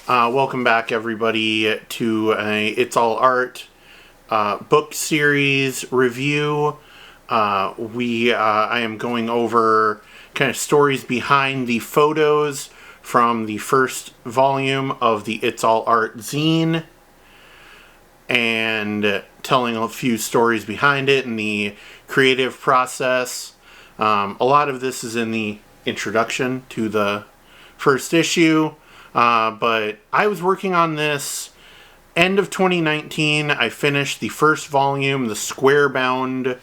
Welcome back, everybody, to a It's All Art book series review. I am going over kind of stories behind the photos from the first volume of the It's All Art Zine, and telling a few stories behind it and the creative process. A lot of this is in the introduction to the first issue. But I was working on this end of 2019. I finished the first volume, the square-bound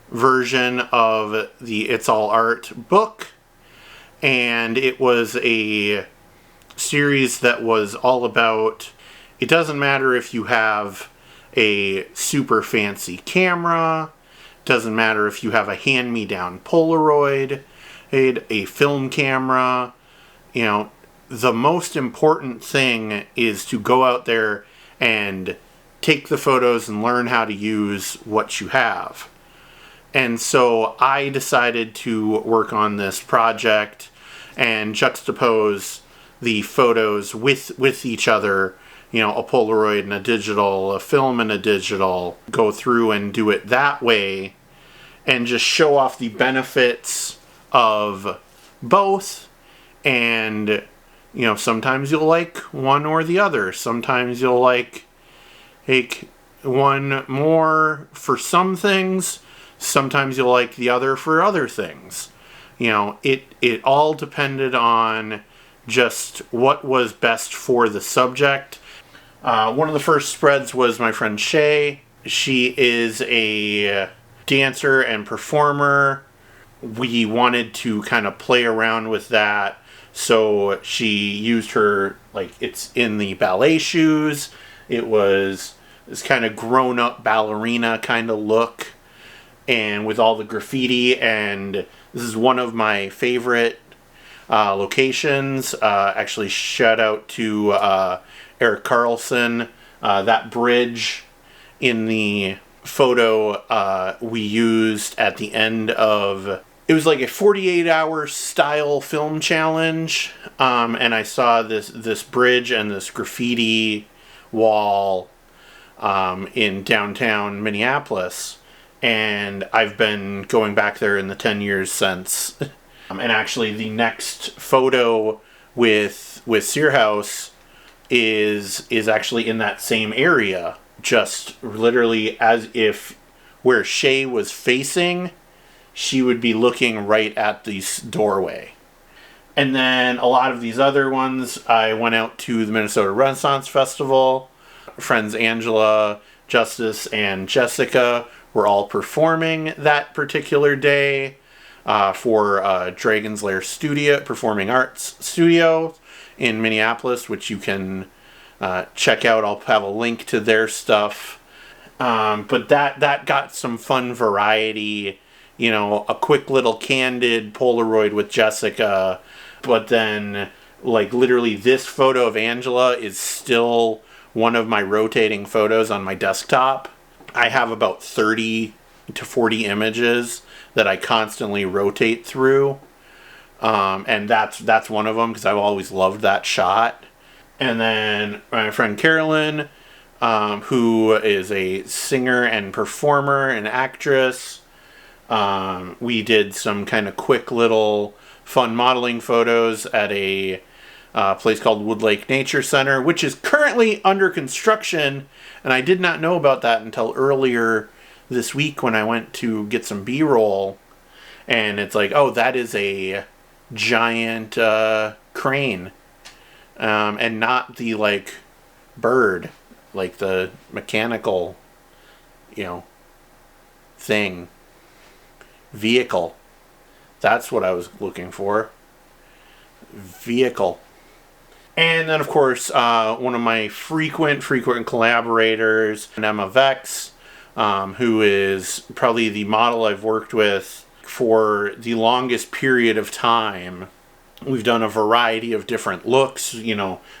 version of the It's All Art book. And it was a series that was all about, it doesn't matter if you have a super fancy camera, doesn't matter if you have a hand-me-down Polaroid, a film camera, the most important thing is to go out there and take the photos and learn how to use what you have. And so I decided to work on this project and juxtapose the photos with each other, a Polaroid and a digital, a film and a digital, go through and do it that way and just show off the benefits of both. And sometimes you'll like one or the other. Sometimes you'll like one more for some things. Sometimes you'll like the other for other things. It all depended on just what was best for the subject. One of the first spreads was my friend Shay. She is a dancer and performer. We wanted to kind of play around with that. So she used her, it's in the ballet shoes. It was this kind of grown-up ballerina kind of look, and with all the graffiti. And this is one of my favorite locations. Actually, shout out to Eric Carlson. That bridge in the photo we used at the end of... It was like a 48-hour style film challenge, and I saw this bridge and this graffiti wall in downtown Minneapolis, and I've been going back there in the 10 years since. And actually, the next photo with Searhouse is actually in that same area, just literally as if where Shay was facing, she would be looking right at this doorway. And then a lot of these other ones, I went out to the Minnesota Renaissance Festival. Friends Angela, Justice, and Jessica were all performing that particular day for Dragon's Lair Studio, Performing Arts Studio in Minneapolis, which you can check out. I'll have a link to their stuff. But that got some fun variety. A quick little candid Polaroid with Jessica, but then, literally this photo of Angela is still one of my rotating photos on my desktop. I have about 30 to 40 images that I constantly rotate through, and that's one of them, because I've always loved that shot. And then my friend Carolyn, who is a singer and performer and actress, we did some kind of quick little fun modeling photos at a place called Wood Lake Nature Center, which is currently under construction, and I did not know about that until earlier this week when I went to get some B-roll, and it's like, oh, that is a giant crane, and not the bird, the mechanical thing. Vehicle. That's what I was looking for. Vehicle. And then, of course, one of my frequent collaborators, Emma Vex, who is probably the model I've worked with for the longest period of time. We've done a variety of different looks.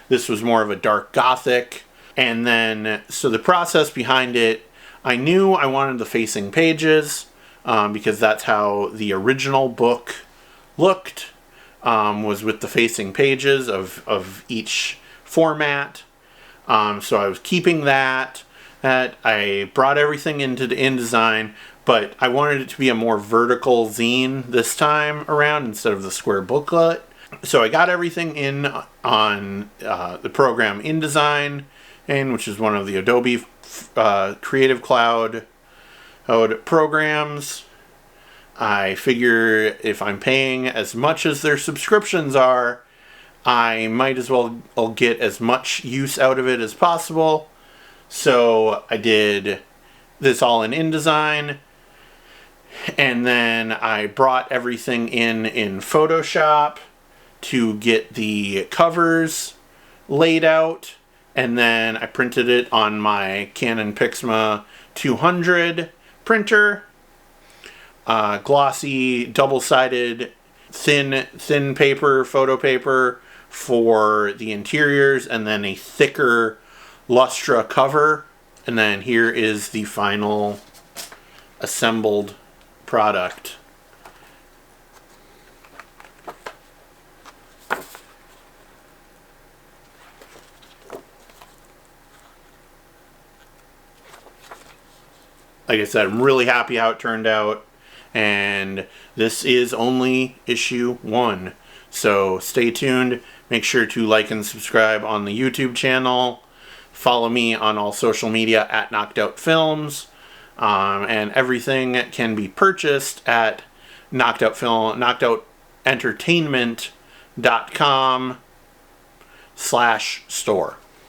This was more of a dark gothic. And then, so the process behind it, I knew I wanted the facing pages, because that's how the original book looked, was with the facing pages of each format. So I was keeping that. I brought everything into the InDesign, but I wanted it to be a more vertical zine this time around instead of the square booklet. So I got everything in on the program InDesign, which is one of the Adobe Creative Cloud programs. I figure if I'm paying as much as their subscriptions are, I might as well get as much use out of it as possible. So I did this all in InDesign, and then I brought everything in Photoshop to get the covers laid out, and then I printed it on my Canon Pixma 200 printer. Glossy, double-sided, thin paper, photo paper for the interiors, and then a thicker Lustra cover. And then here is the final assembled product. Like I said, I'm really happy how it turned out. And this is only issue 1. So stay tuned. Make sure to like and subscribe on the YouTube channel. Follow me on all social media at Knocked Out Films. And everything can be purchased at knockedoutentertainment.com/store.